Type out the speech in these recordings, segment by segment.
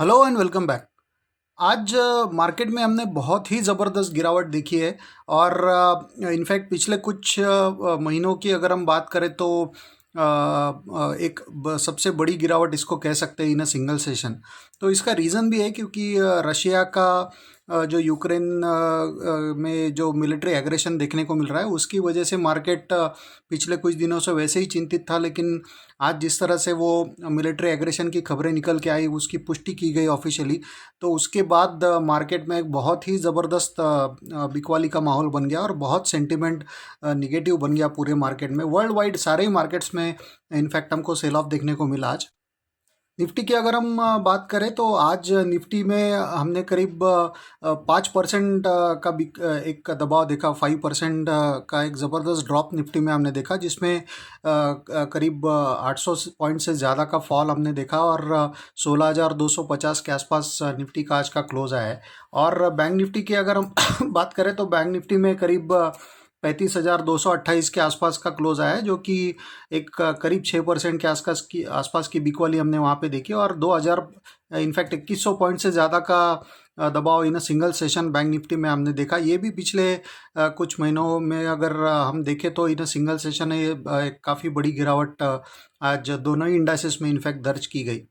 Hello and welcome back. आज market में हमने बहुत ही ज़बरदस्त गिरावट देखी है। और इनफैक्ट पिछले कुछ महीनों की अगर हम बात करें तो एक सबसे बड़ी गिरावट इसको कह सकते हैं इन अ सिंगल सेशन। तो इसका रीज़न भी है क्योंकि रशिया का जो यूक्रेन में जो मिलिट्री एग्रेशन देखने को मिल रहा है उसकी वजह से मार्केट पिछले कुछ दिनों से वैसे ही चिंतित था। लेकिन आज जिस तरह से वो मिलिट्री एग्रेशन की खबरें निकल के आई, उसकी पुष्टि की गई ऑफिशियली, तो उसके बाद मार्केट में एक बहुत ही ज़बरदस्त बिकवाली का माहौल बन गया और बहुत सेंटिमेंट निगेटिव बन गया पूरे मार्केट में। वर्ल्ड वाइड सारे ही मार्केट्स में इनफैक्ट हमको सेल ऑफ देखने को मिला आज। निफ्टी की अगर हम बात करें तो आज निफ्टी में हमने करीब 5% का एक दबाव देखा। 5% का एक ज़बरदस्त ड्रॉप निफ्टी में हमने देखा, जिसमें करीब 800 पॉइंट से ज़्यादा का फॉल हमने देखा। और 16,250 के आसपास निफ्टी का आज का क्लोज आया है। और बैंक निफ्टी की अगर हम बात करें तो बैंक निफ्टी में करीब 35,228 के आसपास का क्लोज आया है, जो कि एक करीब 6% के आसपास की बिक वाली हमने वहाँ पे देखी। और 2000 इनफैक्ट 2100 पॉइंट से ज़्यादा का दबाव in single session bank Nifty में हमने देखा। ये भी पिछले कुछ महीनों में अगर हम देखें तो इन सिंगल सेशन है काफ़ी बड़ी गिरावट आज दोनों ही इंडाइसेस में इनफैक्ट दर्ज की गई।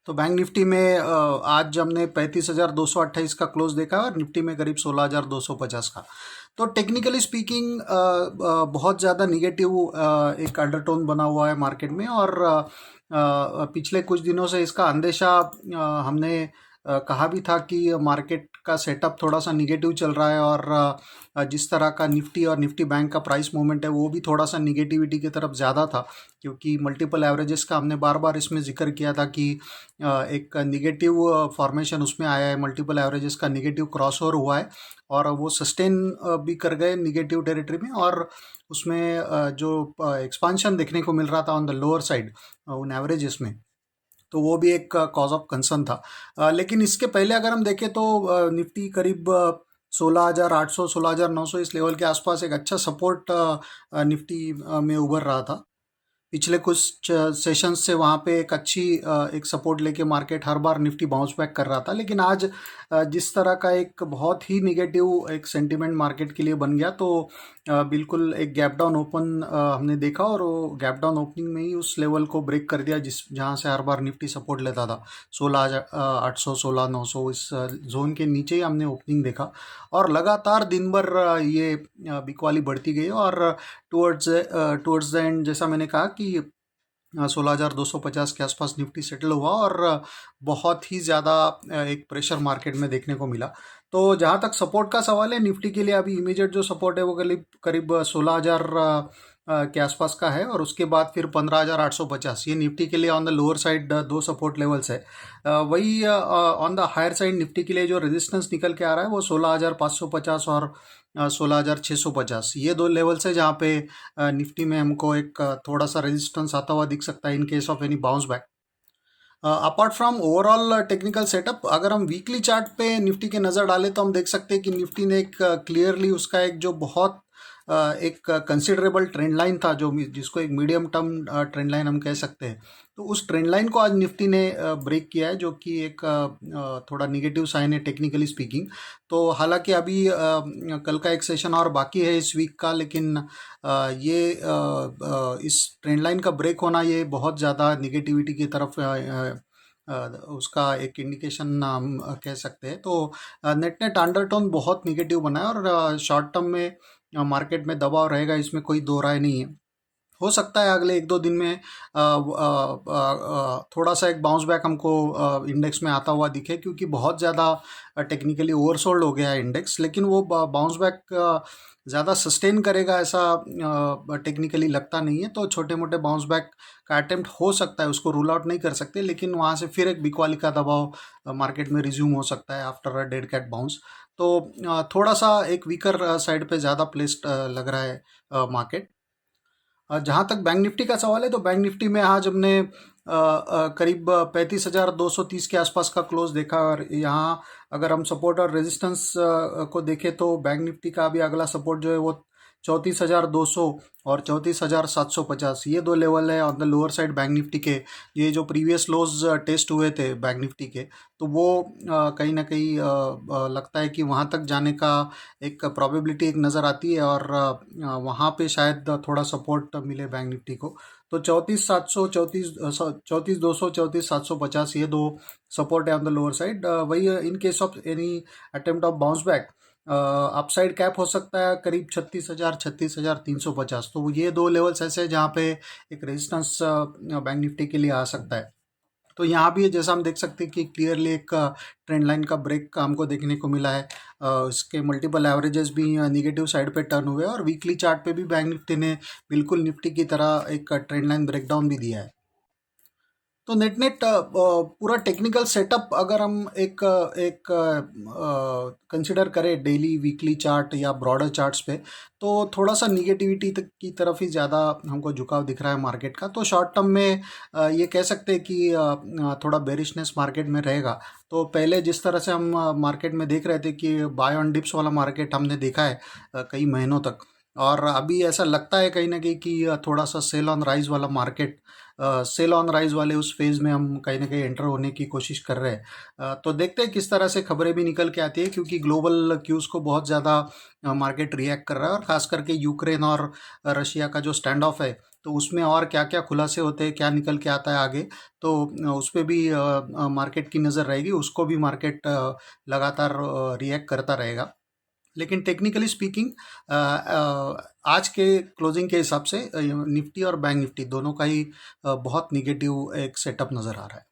तो बैंक निफ्टी में आज हमने 35,228 का क्लोज देखा और निफ्टी में करीब 16,250 का। तो टेक्निकली स्पीकिंग बहुत ज़्यादा निगेटिव एक अंडरटोन बना हुआ है मार्केट में। और पिछले कुछ दिनों से इसका अंदेशा हमने कहा भी था कि मार्केट का सेटअप थोड़ा सा निगेटिव चल रहा है। और जिस तरह का निफ्टी और निफ्टी बैंक का प्राइस मूवमेंट है वो भी थोड़ा सा निगेटिविटी की तरफ ज़्यादा था, क्योंकि मल्टीपल एवरेजेस का हमने बार बार इसमें जिक्र किया था कि एक निगेटिव फॉर्मेशन उसमें आया है, मल्टीपल एवरेजेस का निगेटिव क्रॉस ओवर हुआ है और वो सस्टेन भी कर गए निगेटिव टेरिटरी में। और उसमें जो एक्सपांशन देखने को मिल रहा था ऑन द लोअर साइड उन एवरेजेस में, तो वो भी एक कॉज ऑफ कंसर्न था। लेकिन इसके पहले अगर हम देखें तो निफ्टी करीब 16,800 16,900 इस लेवल के आसपास एक अच्छा सपोर्ट निफ्टी में उभर रहा था। पिछले कुछ सेशंस से वहाँ पे एक अच्छी एक सपोर्ट लेके मार्केट हर बार निफ्टी बाउंस बैक कर रहा था। लेकिन आज जिस तरह का एक बहुत ही निगेटिव एक सेंटिमेंट मार्केट के लिए बन गया, तो बिल्कुल एक गैप डाउन ओपन हमने देखा और वो गैप डाउन ओपनिंग में ही उस लेवल को ब्रेक कर दिया जिस जहाँ से हर बार निफ्टी सपोर्ट लेता था। 16,800 16,900 इस जोन के नीचे ही हमने ओपनिंग देखा। और लगातार दिन भर ये बिकवाली बढ़ती गई। और टुवर्ड्स द एंड जैसा मैंने कहा कि 16,250 के आसपास निफ्टी सेटल हुआ और बहुत ही ज़्यादा एक प्रेशर मार्केट में देखने को मिला। तो जहाँ तक सपोर्ट का सवाल है, निफ्टी के लिए अभी इमीडिएट जो सपोर्ट है वो करीब करीब 16,000 के आसपास का है। और उसके बाद फिर 15,850, ये निफ्टी के लिए ऑन द लोअर साइड दो सपोर्ट लेवल्स है। वही on the higher side Nifty के लिए जो रेजिस्टेंस निकल के आ रहा है वो 16,550 और 16,650, ये दो लेवल्स है जहाँ पे निफ्टी में हमको एक थोड़ा सा रेजिस्टेंस आता हुआ दिख सकता है इन case of any bounce back. Apart from overall technical setup, अगर हम वीकली चार्ट पे निफ्टी के नज़र डालें तो हम देख सकते हैं कि निफ्टी ने एक क्लियरली उसका एक जो बहुत एक कंसिडरेबल ट्रेंड लाइन था, जो जिसको एक मीडियम टर्म ट्रेंड लाइन हम कह सकते हैं, तो उस ट्रेंड लाइन को आज निफ्टी ने ब्रेक किया है, जो कि एक थोड़ा निगेटिव साइन है टेक्निकली स्पीकिंग। तो हालांकि अभी कल का एक सेशन और बाकी है इस वीक का, लेकिन ये इस ट्रेंड लाइन का ब्रेक होना ये बहुत ज़्यादा निगेटिविटी की तरफ उसका एक इंडिकेशन हम कह सकते हैं। तो नेट नेट अंडरटोन बहुत निगेटिव बना है और शॉर्ट टर्म में मार्केट में दबाव रहेगा, इसमें कोई दो राय नहीं है। हो सकता है अगले एक दो दिन में थोड़ा सा एक बाउंस बैक हमको इंडेक्स में आता हुआ दिखे, क्योंकि बहुत ज़्यादा टेक्निकली ओवरसोल्ड हो गया है इंडेक्स। लेकिन वो बाउंस बैक ज़्यादा सस्टेन करेगा ऐसा टेक्निकली लगता नहीं है। तो छोटे मोटे बाउंस बैक का अटेम्प्ट हो सकता है, उसको रूल आउट नहीं कर सकते, लेकिन वहाँ से फिर एक बिकवाली का दबाव मार्केट में रिज्यूम हो सकता है after a dead cat bounce. तो थोड़ा सा एक वीकर साइड पे ज़्यादा प्लेस्ड लग रहा है मार्केट। जहाँ तक बैंक निफ्टी का सवाल है, तो बैंक निफ्टी में आज हमने करीब 35,230 के आसपास का क्लोज देखा। और यहाँ अगर हम सपोर्ट और रेजिस्टेंस को देखें तो बैंक निफ्टी का अभी अगला सपोर्ट जो है वो 34,200 और 34,750, ये दो लेवल है on the lower side bank Nifty के। ये जो प्रीवियस लोज टेस्ट हुए थे बैंक निफ्टी के, तो वो कहीं ना कहीं लगता है कि वहाँ तक जाने का एक प्रोबेबिलिटी एक नज़र आती है, और वहाँ पे शायद थोड़ा सपोर्ट मिले बैंक निफ्टी को। तो 34,700, 34,200, 34,750, ये दो सपोर्ट है ऑन द लोअर साइड। वही in case of any attempt of bounce back, upside cap हो सकता है करीब 36,000, 36,350। तो ये दो लेवल्स ऐसे हैं जहाँ पे एक रेजिस्टेंस बैंक निफ्टी के लिए आ सकता है। तो यहाँ भी जैसा हम देख सकते हैं कि क्लियरली एक ट्रेंड लाइन का ब्रेक का हमको देखने को मिला है। इसके मल्टीपल एवरेजेस भी निगेटिव साइड पे टर्न हुए हैं, और वीकली चार्ट पे भी बैंक निफ्टी ने बिल्कुल निफ्टी की तरह एक ट्रेंड लाइन ब्रेकडाउन भी दिया है। तो नेट नेट पूरा टेक्निकल सेटअप अगर हम एक एक कंसिडर करें डेली वीकली चार्ट या ब्रॉडर चार्ट्स पे, तो थोड़ा सा निगेटिविटी की तरफ ही ज़्यादा हमको झुकाव दिख रहा है मार्केट का। तो शॉर्ट टर्म में ये कह सकते हैं कि थोड़ा बेरिशनेस मार्केट में रहेगा। तो पहले जिस तरह से हम मार्केट में देख रहे थे कि बाय ऑन डिप्स वाला मार्केट हमने देखा है कई महीनों तक, और अभी ऐसा लगता है कहीं ना कहीं कि थोड़ा सा सेल ऑन राइज वाला मार्केट, सेल ऑन राइज वाले उस फेज़ में हम कहीं ना कहीं एंटर होने की कोशिश कर रहे हैं। तो देखते हैं किस तरह से खबरें भी निकल के आती है, क्योंकि ग्लोबल क्यूज़ को बहुत ज़्यादा मार्केट रिएक्ट कर रहा है, और ख़ास करके यूक्रेन और रशिया का जो स्टैंड ऑफ है, तो उसमें और क्या क्या खुलासे होते हैं, क्या निकल के आता है आगे। तो उस पर भी मार्केट की नज़र रहेगी, उसको भी मार्केट लगातार रिएक्ट करता रहेगा। लेकिन टेक्निकली स्पीकिंग आज के क्लोजिंग के हिसाब से निफ्टी और बैंक निफ्टी दोनों का ही बहुत निगेटिव एक सेटअप नज़र आ रहा है।